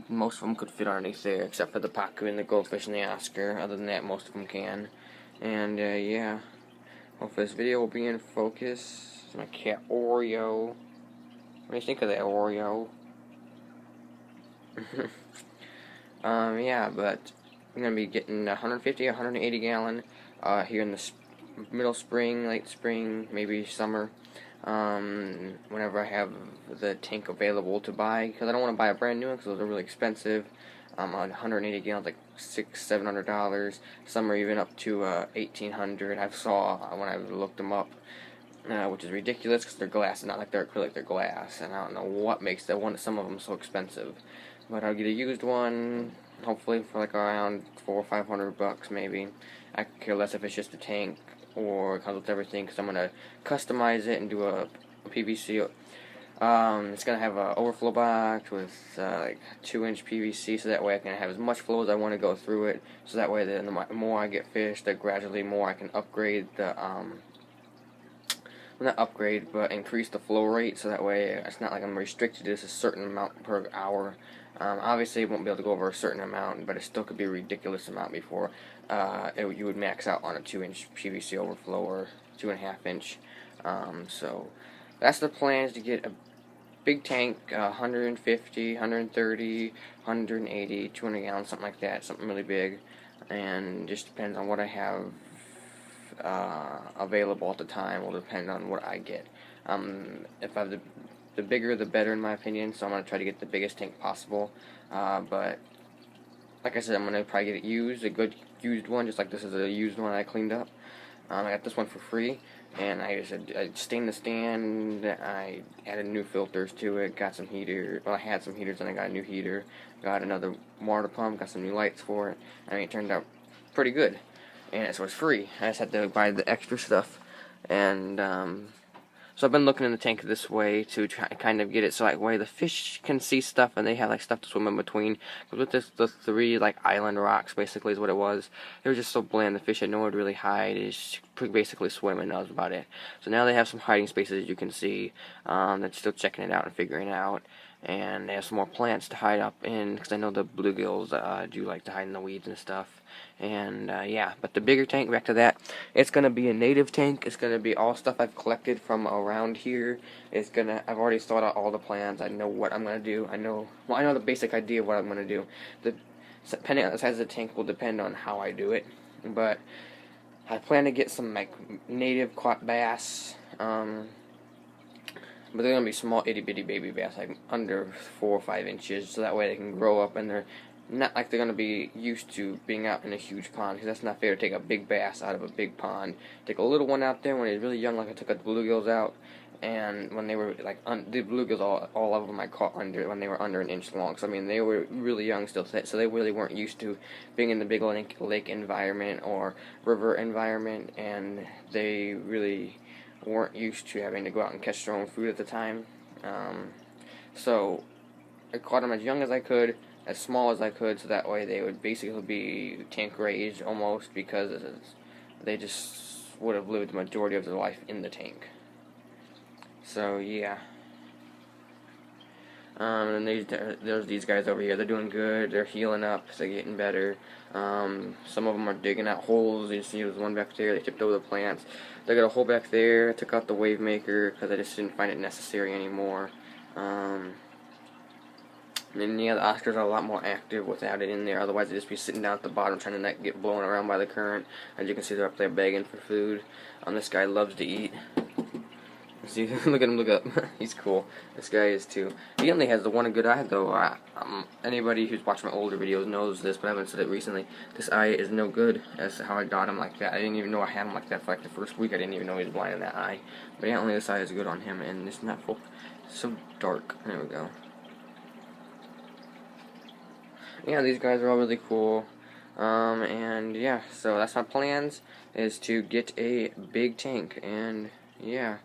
most of them could fit underneath there, except for the Pacu and the Goldfish and the Oscar. Other than that, most of them can. And yeah, hopefully this video will be in focus. My cat Oreo. What do you think of that, Oreo? Yeah, but I'm gonna be getting 150, 180 gallon here in the middle spring, late spring, maybe summer. Whenever I have the tank available to buy, because I don't want to buy a brand new one because those are really expensive. On 180 gallons, like $600-700. Some are even up to $1,800. I saw when I looked them up, which is ridiculous because they're glass, not like they're acrylic, they're glass, and I don't know what makes some of them so expensive. But I'll get a used one, hopefully for like around $400 or $500 maybe. I could care less if it's just a tank or it comes with everything, because I'm gonna customize it and do a PVC. It's gonna have an overflow box with like 2-inch PVC, so that way I can have as much flow as I want to go through it. So that way, the more I get fish, the gradually more I can upgrade the not upgrade, but increase the flow rate. So that way, it's not like I'm restricted to a certain amount per hour. Obviously, it won't be able to go over a certain amount, but it still could be a ridiculous amount before you would max out on a 2-inch PVC overflow or 2.5-inch. So that's the plan, is to get a big tank, 150, 130, 180, 200 gallons, something like that, something really big, and just depends on what I have available at the time. Will depend on what I get. If I have the bigger the better in my opinion, so I'm going to try to get the biggest tank possible, but like I said, I'm going to probably get it used, a good used one, just like this is a used one I cleaned up. I got this one for free, and I stained the stand, I added new filters to it, got some heater, well I had some heaters and I got a new heater, got another water pump, got some new lights for it. I mean, it turned out pretty good, and so it's free. I just had to buy the extra stuff, and so I've been looking in the tank this way to try kind of get it so that way the fish can see stuff and they have like stuff to swim in between. Because with the 3 like island rocks basically is what it was. They were just so bland, the fish had nowhere to really hide. It's basically swimming, that was about it. So now they have some hiding spaces, as you can see. They're still checking it out and figuring it out. And they have some more plants to hide up in, because I know the bluegills do like to hide in the weeds and stuff. And yeah, but the bigger tank, back to that, it's gonna be a native tank. It's gonna be all stuff I've collected from around here. I've already thought out all the plans. I know what I'm gonna do. I know the basic idea of what I'm gonna do. Depending on the size of the tank will depend on how I do it. But I plan to get some like native caught bass. But they're going to be small, itty-bitty baby bass, like under 4 or 5 inches, so that way they can grow up, and they're not like they're going to be used to being out in a huge pond, because that's not fair to take a big bass out of a big pond. Take a little one out there when he's really young, like I took the bluegills out, and when they were, like, the bluegills, all of them I caught when they were under an inch long, so I mean, they were really young still, so they really weren't used to being in the big lake environment or river environment, and they really weren't used to having to go out and catch their own food at the time. So I caught them as young as I could, as small as I could, so that way they would basically be tank raised almost, because they just would have lived the majority of their life in the tank. So yeah. And there's these guys over here. They're doing good. They're healing up. They're getting better. Some of them are digging out holes. You see there's one back there. They tipped over the plants. They got a hole back there. I took out the wave maker because I just didn't find it necessary anymore. And yeah, the Oscars are a lot more active without it in there. Otherwise, they'd just be sitting down at the bottom trying to not get blown around by the current. As you can see, they're up there begging for food. This guy loves to eat. See, look at him, look up. He's cool. This guy is too. He only has the one good eye, though. Anybody who's watched my older videos knows this, but I haven't said it recently. This eye is no good. That's how I got him like that. I didn't even know I had him like that for like the first week. I didn't even know he was blind in that eye. But yeah, only this eye is good on him, and it's not full. It's so dark. There we go. Yeah, these guys are all really cool. And yeah, so that's my plans, is to get a big tank, and yeah.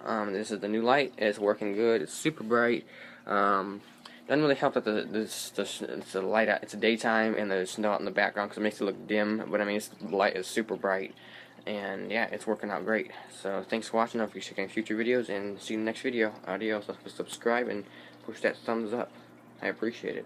This is the new light. It's working good. It's super bright. Doesn't really help that it's a light out. It's daytime and there's snow out in the background because it makes it look dim. But I mean, the light is super bright, and yeah, it's working out great. So thanks for watching. I hope you're checking future videos, and see you in the next video. Adios. Subscribe and push that thumbs up. I appreciate it.